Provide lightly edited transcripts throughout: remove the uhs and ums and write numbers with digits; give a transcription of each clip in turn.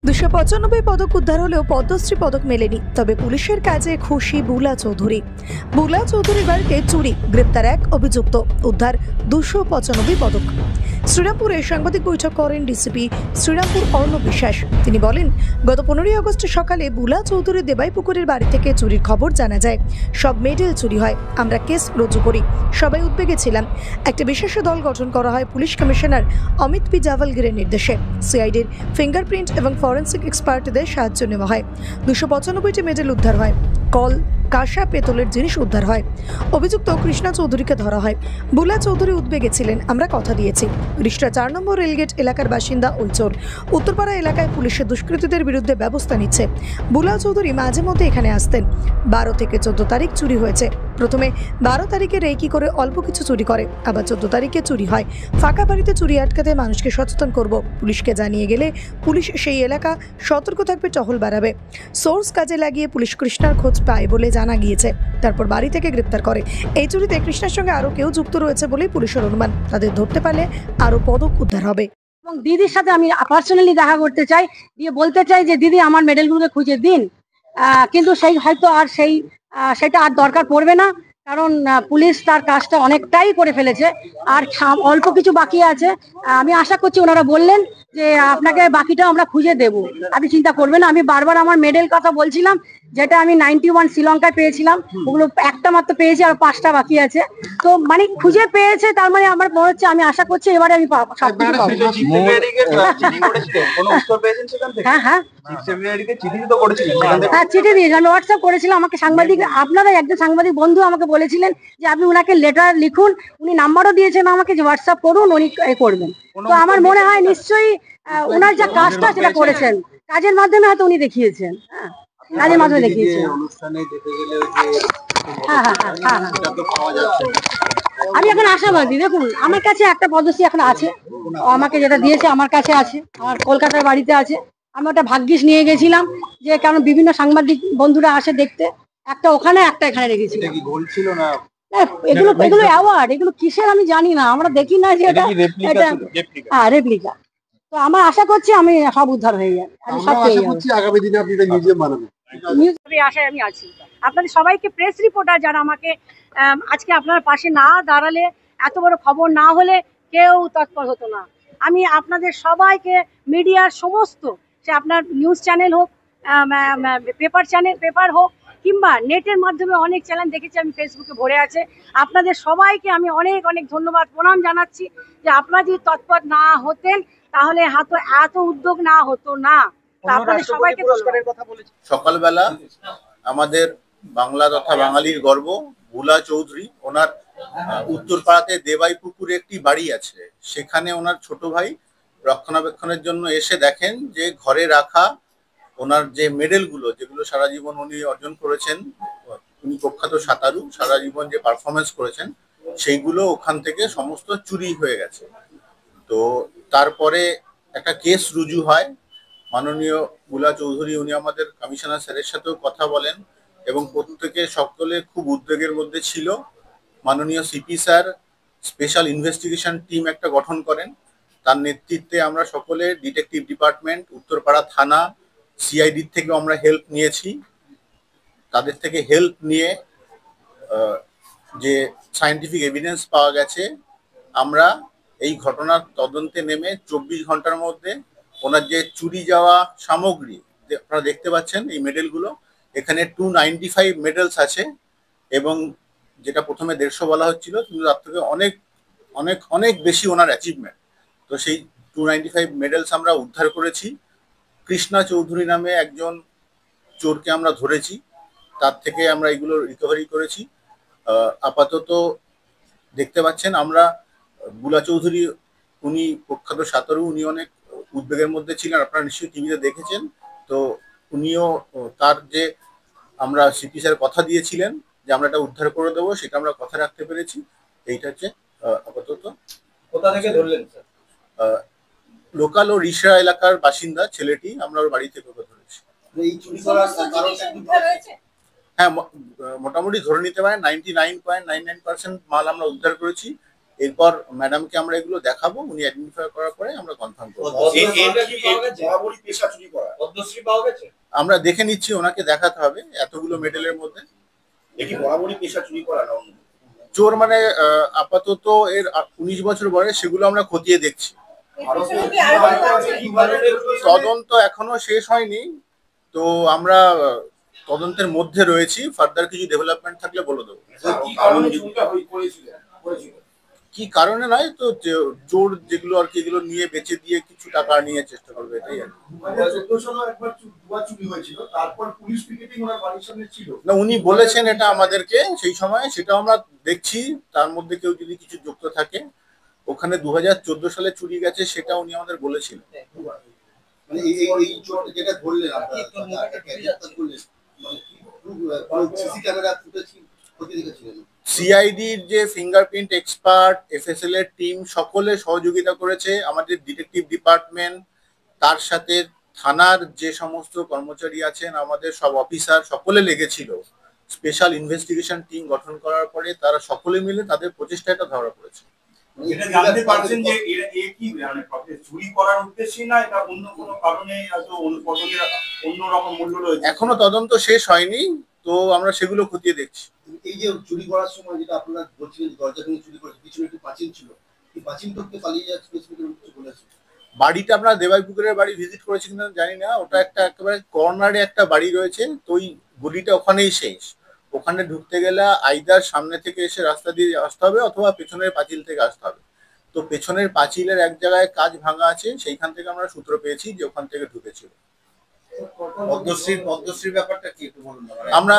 295 পদক উদ্ধার হলেও পদ্মশ্রী পদক মেলেনি। তবে পুলিশের কাজে খুশি বুলা চৌধুরী। বুলা চৌধুরীর বাড়িতে চুরি, গ্রেপ্তার এক অভিযুক্ত, উদ্ধার 295 পদক। শ্রীরামপুরে সাংবাদিক বৈঠক করেন ডিসিপি শ্রীরামপুর অর্ণব বিশ্বাস। তিনি বলেন, গত 15 আগস্ট সকালে বুলা চৌধুরী দেবাইপুকুরের বাড়ি থেকে চুরির খবর জানা যায়। সব মেডেল চুরি হয়। আমরা কেস রুজু করি। সবাই উদ্বেগে ছিলাম। একটা বিশেষ দল গঠন করা হয় পুলিশ কমিশনার অমিত পি জাভালগিরের নির্দেশে। সিআইডির ফিঙ্গারপ্রিন্ট এবং ফরেন্সিক এক্সপার্টদের সাহায্য নেওয়া হয়। 295টি মেডেল উদ্ধার হয়। কল, কাঁসা, পেতলের জিনিস উদ্ধার হয়। অভিযুক্ত কৃষ্ণা চৌধুরীকে ধরা হয়। বুলা চৌধুরী উদ্বেগে ছিলেন। আমরা কথা দিয়েছি। রিষ্টা 4 নম্বর রেলগেট এলাকার বাসিন্দা ওই চোর। উত্তরপাড়া এলাকায় পুলিশের দুষ্কৃতীদের বিরুদ্ধে ব্যবস্থা নিচ্ছে। বুলা চৌধুরী মাঝে মধ্যে এখানে আসতেন। 12 থেকে 14 তারিখ চুরি হয়েছে। প্রথমে 12 তারিখে রেকি করে অল্প কিছু চুরি করে, আবার 14 তারিখে চুরি হয়। ফাঁকা বাড়িতে চুরি আটকাতে মানুষকে সচেতন করব। পুলিশকে জানিয়ে গেলে পুলিশ সেই এলাকা সতর্ক থাকবে, টহল বাড়াবে। সোর্স কাজে লাগিয়ে পুলিশ কৃষ্ণার খোঁজ পায় বলে জানা গিয়েছে। তারপর বাড়ি থেকে গ্রেপ্তার করে। এই চুরিতে কৃষ্ণার সঙ্গে আরও কেউ যুক্ত রয়েছে বলেই পুলিশের অনুমান। তাদের ধরতে পারলে আরও পদক উদ্ধার হবে। এবং দিদির সাথে আমি পার্সোনালি দেখা করতে চাই, দিয়ে বলতে চাই যে দিদি আমার মেডেলগুলোকে খুঁজে দিন। কিন্তু সেই হয়তো আর সেটা আর দরকার পড়বে না, কারণ পুলিশ তার কাজটা অনেকটাই করে ফেলেছে। আর অল্প কিছু বাকি আছে। আমি আশা করছি, ওনারা বললেন যে আপনাকে বাকিটা আমরা খুঁজে দেব, আপনি চিন্তা করবেন না। আমি বারবার আমার মেডেল কথা বলছিলাম, যেটা আমি 91 শ্রীলঙ্কায় পেয়েছিলাম, ওগুলো একটা মাত্র পেয়েছি, আর 5টা বাকি আছে। তো মানে খুঁজে পেয়েছে, তার মানে আমার মনে হচ্ছে, আমি আশা করছি এবারে আমি সবকিছু পাবো। হ্যাঁ হ্যাঁ চিঠি দিয়েছি, আমি হোয়াটসঅ্যাপ করেছিলাম। আমাকে সাংবাদিক, আপনারা একজন সাংবাদিক বন্ধু আমাকে বলেছিলেন যে আপনি ওনাকে লেটার লিখুন। উনি নাম্বারও দিয়েছেন আমাকে যে হোয়াটসঅ্যাপ করুন, উনি করবেন। তো আমার মনে হয় নিশ্চয়ই ওনার যা কাজটা সেটা করেছেন, কাজের মাধ্যমে হয়তো উনি দেখিয়েছেন। হ্যাঁ, কাজের মাধ্যমে দেখিয়েছেন। হ্যাঁ হ্যাঁ হ্যাঁ হ্যাঁ আমি এখন আশাবাদী। দেখুন, আমার কাছে একটা পদশ্রী এখন আছে, আমাকে যেটা দিয়েছে আমার কাছে আছে, আমার কলকাতার বাড়িতে আছে। আমি ওটা ভাগ্যিস নিয়ে গেছিলাম, যে কারণ বিভিন্ন সাংবাদিক বন্ধুরা আসে দেখতে। একটা ওখানে, একটা এখানে রেখেছি। এগুলো অ্যাওয়ার্ড, এগুলো কিসের আমি জানি না, আমরা দেখি না যে এটা হ্যাঁ রেপ্লিকা। তো আমার আশা করছি আমি সব উদ্ধার হয়ে যাবে, আমি সব পেয়ে যাবো। আগামী দিনে আপনি এটা মিউজিয়াম বানাবেন, আশায় আমি আছি। আপনাদের সবাইকে, প্রেস রিপোর্টার যারা, আমাকে আজকে আপনার পাশে না দাঁড়ালে, এত বড় খবর না হলে কেউ তৎপর হতো না। আমি আপনাদের সবাইকে, মিডিয়ার সমস্ত, সে আপনার নিউজ চ্যানেল হোক, পেপার হোক, কিংবা নেটের মাধ্যমে অনেক চ্যানেল দেখেছি আমি, ফেসবুকে ভরে আছে। আপনাদের সবাইকে আমি অনেক অনেক ধন্যবাদ, প্রণাম জানাচ্ছি, যে আপনারা যদি তৎপর না হতেন তাহলে হয়তো এত উদ্যোগ না হতো না। আপনাদের সবাইকে সকালবেলা আমাদের বাংলা তথা বাঙালির গর্ব বুলা চৌধুরী, ওনার উত্তরপাড়াতে দেবাইপুকুরে একটি বাড়ি আছে, সেখানে ওনার ছোট ভাই রক্ষণাবেক্ষণের জন্য এসে দেখেন যে ঘরে রাখা ওনার যে মেডেলগুলো, যেগুলো সারা জীবন উনি অর্জন করেছেন, উনি প্রখ্যাত সাঁতারু, সারা জীবন যে পারফরমেন্স করেছেন, সেইগুলো ওখান থেকে সমস্ত চুরি হয়ে গেছে। তো তারপরে একটা কেস রুজু হয়। মাননীয় বুলা চৌধুরী, উনি আমাদের কমিশনার স্যারের সাথেও কথা বলেন এবং প্রত্যেকে সকলে খুব উদ্বেগের মধ্যে ছিল। মাননীয় CP sir special investigation team একটা গঠন করেন। তার নেতৃত্বে আমরা সকলে, ডিটেকটিভ ডিপার্টমেন্ট, উত্তরপাড়া থানা, সিআইডি থেকে আমরা হেল্প নিয়েছি। তাদের থেকে হেল্প নিয়ে যে সায়েন্টিফিক এভিডেন্স পাওয়া গেছে, আমরা এই ঘটনার তদন্তে নেমে 24 ঘন্টার মধ্যে ওনার যে চুরি যাওয়া সামগ্রী আপনারা দেখতে পাচ্ছেন, এই মেডেলগুলো, এখানে 295 মেডেলস আছে, এবং যেটা প্রথমে 150 বলা হচ্ছিল, কিন্তু তার থেকে অনেক অনেক অনেক বেশি ওনার অ্যাচিভমেন্ট। তো সেই 295 মেডেলস আমরা উদ্ধার করেছি। কৃষ্ণা চৌধুরী নামে একজন চোরকে আমরা ধরেছি, তার থেকে আমরা এগুলো রিকভারি করেছি। আপাতত দেখতে পাচ্ছেন আমরা, বুলা চৌধুরী উনি প্রখ্যাত সাঁতারু, উনি অনেক উদ্বেগের মধ্যে ছিলেন, আপনারা নিশ্চয়ই টিভিতে দেখেছেন। তো উনিও তার যে, আমরা সিপি স্যার কথা দিয়েছিলেন যে আমরা এটা উদ্ধার করে দেবো, সেটা আমরা কথা রাখতে পেরেছি। এইটা হচ্ছে আপাতত। কোথা থেকে ধরলেন স্যার? লোকাল ও রিসরা এলাকার বাসিন্দা ছেলেটি, আমরা ওর বাড়ি থেকে ধরেছি। হ্যাঁ, মোটামুটি ধরে নিতে পারেন 99.99% মাল আমরা উদ্ধার করেছি। এরপর ম্যাডামকে আমরা এগুলো দেখাবো, উনি আইডেন্টিফাই করার পরে আমরা কনফার্ম করবো। পদ্মশ্রী পাওয়া গেছে? আমরা দেখে নিচ্ছি, ওনাকে দেখাতে হবে এতগুলো মেডেলের মধ্যে। দেখি বরাবরই পেশা চুরি করা না অন্য? চোর মানে আপাতত এর 19 বছর বয়স, সেগুলো আমরা খতিয়ে দেখছি। তদন্ত এখনো শেষ হয়নি, তো আমরা তদন্তের মধ্যে রয়েছি। ফার্দার কিছু ডেভেলপমেন্ট থাকলে বলে দেবো। কি কারণে নয় তো, চোর যেগুলো আর কি, এগুলো নিয়ে বেচে দিয়ে কিছু টাকা নিয়ে চেষ্টা করবে, এটাই আর না। উনি বলেছেন এটা আমাদেরকে সেই সময়, সেটা আমরা দেখছি। তার মধ্যে কেউ যদি কিছু যুক্ত থাকে, ওখানে 2014 সালে চুরি গেছে, সেটা উনি আমাদের বলেছিলেন। মানে এই চোরটা যেটা ধরলেন আপনারা, গ্রেফতার করলেন, মানে সিসি ক্যামেরা ফুটেজ ক্ষতি দেখেছিলেন? সিআইডির যে ফিঙ্গারপ্রিন্ট এক্সপার্ট, এফএসএল এর টিম সকলে সহযোগিতা করেছে, আমাদের ডিটেকটিভ ডিপার্টমেন্ট, তার সাথে থানার যে সমস্ত কর্মচারী আছেন, আমাদের সব অফিসার সকলে লেগেছিল। স্পেশাল ইনভেস্টিগেশন টিম গঠন করার পরে তারা সকলে মিলে তাদের প্রচেষ্টাটা ধরা পড়েছে। এটা জানতে পারছেন যে এ কি মানে চুরি করার উদ্দেশ্যে না, এটা অন্য কোনো কারণে হয়তো পদকের অন্যরকম মূল্য রয়েছে? এখনো তদন্ত শেষ হয়নি, তো আমরা সেগুলো খতিয়ে দেখছি। এই যে চুরি করার সময় যেটা আপনারা বলছিলেন, দরজা ভেঙে চুরি করেছে, পিছনে একটু পাঁচিল ছিল, এই পাঁচিল টপকে পালিয়ে যাচ্ছে, কিছু বলেছে? বাড়িটা আমরা দেবাইপুকুরের বাড়ি ভিজিট করেছি কিনা জানি না, ওটা একটা একেবারে কর্নারে একটা বাড়ি রয়েছে, তো ওই গলিটা ওখানেই শেষ। ওখানে ঢুকতে গেলে আইদার সামনে থেকে এসে রাস্তা দিয়ে আসতে হবে, অথবা পেছনের পাঁচিল থেকে আসতে হবে। তো পেছনের পাঁচিলের এক জায়গায় কাজ ভাঙা আছে, সেইখান থেকে আমরা সূত্র পেয়েছি যে ওখান থেকে ঢুকেছিল। পদ্মশ্রীর ব্যাপারটা কি একটু বলুন? আমরা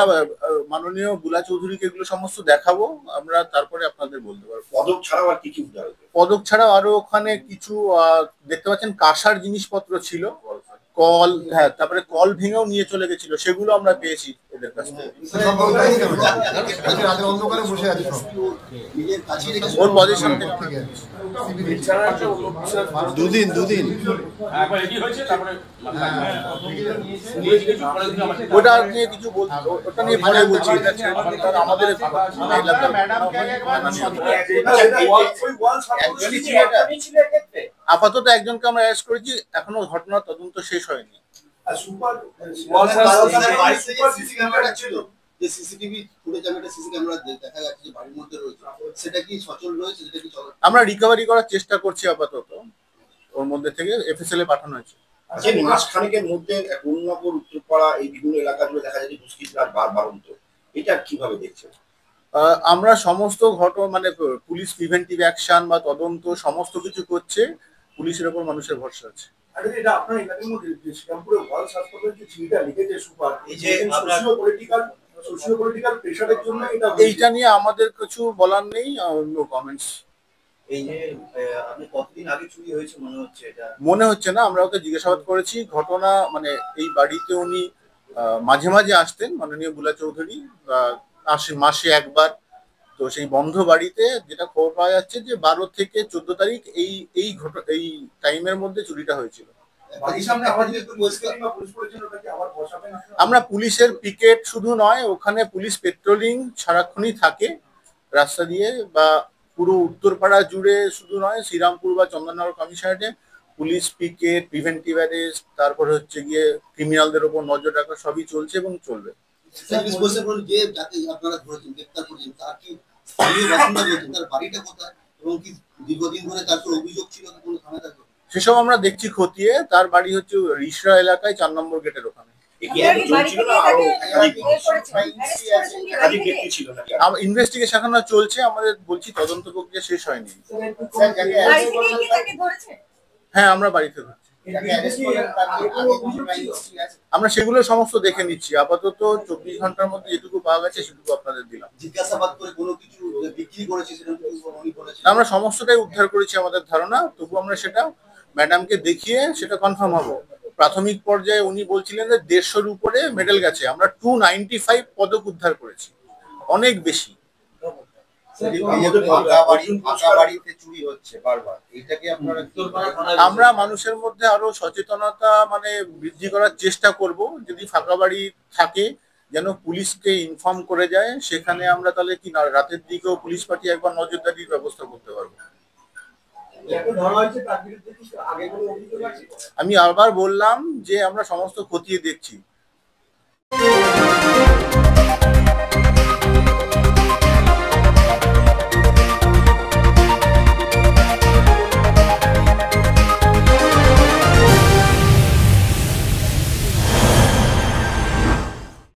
মাননীয় বুলা চৌধুরীকে এগুলো সমস্ত দেখাবো, আমরা তারপরে আপনাদের বলতে পারবো। পদক ছাড়াও আর কি কি উদ্ধার হয়েছে? পদক ছাড়াও আরো ওখানে কিছু দেখতে পাচ্ছেন কাঁসার জিনিসপত্র ছিল, কল, হ্যাঁ, তারপরে কল ভেঙেও নিয়ে চলে গেছিল, সেগুলো আমরা পেয়েছি এদের কাছ থেকে। অন্ধকারে বসে আছে, ওর পজিশন থেকে দুদিন ওটা নিয়ে কিছু বলছি, ওটা নিয়ে পরে বলছি। এটা আমাদের আপাতত একজনকে আমরা অ্যারেস্ট করেছি, এখনো ঘটনার তদন্ত শেষ হয়নি। যে সিসিটিভি ফুটেজ, আমি একটা সিসি ক্যামেরা দেখা যাচ্ছে যে বাড়ির মধ্যে রয়েছে, সেটা কি সচল রয়েছে? সেটা কি চলে? আমরা রিকভারি করার চেষ্টা করছি আপাতত, ওর মধ্যে থেকে এফএসএল এ পাঠানো হয়েছে। যে মাস খানেকের মধ্যে পূর্ণনগর, উত্তরপাড়া, এই বিভিন্ন এলাকাগুলো দেখা যায় যে দুষ্কৃতীরা বাড়ন্ত, এটা কিভাবে দেখছেন? আমরা সমস্ত ঘটনা মানে পুলিশ প্রিভেন্টিভ অ্যাকশন বা তদন্ত সমস্ত কিছু করছে, পুলিশের ওপর মানুষের ভরসা আছে। এটা আপনার এলাকার মধ্যে শ্রীরামপুরে ওয়ার্ল্ড হাসপাতালে যে চিঠিটা লিখেছে সুপার, এই যে সোশিও পলিটিক্যাল প্রেশারের জন্য এটা, এইটা নিয়ে আমাদের কিছু বলার নেই, নো কমেন্টস। এই যে আপনি কতদিন আগে চুরি হয়েছে মনে হচ্ছে? এটা মনে হচ্ছে না, আমরা ওকে জিজ্ঞাসাবাদ করেছি। ঘটনা মানে এই বাড়িতে উনি মাঝে মাঝে আসতেন, মাননীয় বুলা চৌধুরী, আসেন মাসে একবার। তো সেই বন্ধ বাড়িতে যেটা খবর পাওয়া যাচ্ছে যে 12 থেকে 14 তারিখ এই টাইমের মধ্যে চুরিটা হয়েছিল। বাড়ির সামনে আমাদের একটু পরিষ্কার বা পুলিশ পরিচ্ছন্ন ওটাকে আবার বসাবেন? আমরা পুলিশের পিকেট শুধু নয়, ওখানে পুলিশ পেট্রোলিং সারাক্ষণই থাকে রাস্তা দিয়ে, বা পুরো উত্তরপাড়া জুড়ে শুধু নয়, শ্রীরামপুর বা চন্দননগর কমিশনারেটে পুলিশ পিকেট, প্রিভেন্টিভ অ্যারেস্ট, তারপরে হচ্ছে গিয়ে ক্রিমিনালদের ওপর নজর রাখা, সবই চলছে এবং চলবে। পুলিশ বলছে যে যাকে আপনারা ধরেছেন, গ্রেফতার করেছেন, তার কি স্থানীয় বাসিন্দা রয়েছে? তার বাড়িটা কোথায় এবং কি দীর্ঘদিন ধরে তার অভিযোগ ছিল কি কোনো থানায় থাকে? সেসব আমরা দেখছি খতিয়ে। তার বাড়ি হচ্ছে রিসরা এলাকায় 4 নম্বর গেটের ওখানে। ইনভেস্টিগেশন এখনো চলছে, আমাদের বলছি তদন্ত প্রক্রিয়া শেষ হয়নি। হ্যাঁ, আমরা বাড়িতে ধরছি, আমরা সেগুলো সমস্ত দেখে নিচ্ছি। আপাতত 24 ঘন্টার মধ্যে যেটুকু পাওয়া গেছে সেটুকু আপনাদের দিলাম। জিজ্ঞাসাবাদ করে কোনো কিছু বিক্রি করেছে সেরকম উনি বলেছেন? আমরা সমস্তটাই উদ্ধার করেছি আমাদের ধারণা, তবু আমরা সেটা ম্যাডামকে দেখিয়ে সেটা কনফার্ম হবো। প্রাথমিক পর্যায়ে উনি বলছিলেন যে 150-র উপরে মেডেল গেছে, আমরা 295 পদক উদ্ধার করেছি, অনেক বেশি। আমরা মানুষের মধ্যে আরো সচেতনতা মানে বৃদ্ধি করার চেষ্টা করব, যদি ফাঁকা বাড়ি থাকে যেন পুলিশকে ইনফর্ম করে যায়, সেখানে আমরা তাহলে কি না রাতের দিকেও পুলিশ পাঠিয়ে একবার নজরদারির ব্যবস্থা করতে পারবো। যাকে ধরা হয়েছে তার বিরুদ্ধে কি আগে কোনো অভিযোগ আছে? আমি আবার বললাম যে আমরা সমস্ত খতিয়ে দেখছি।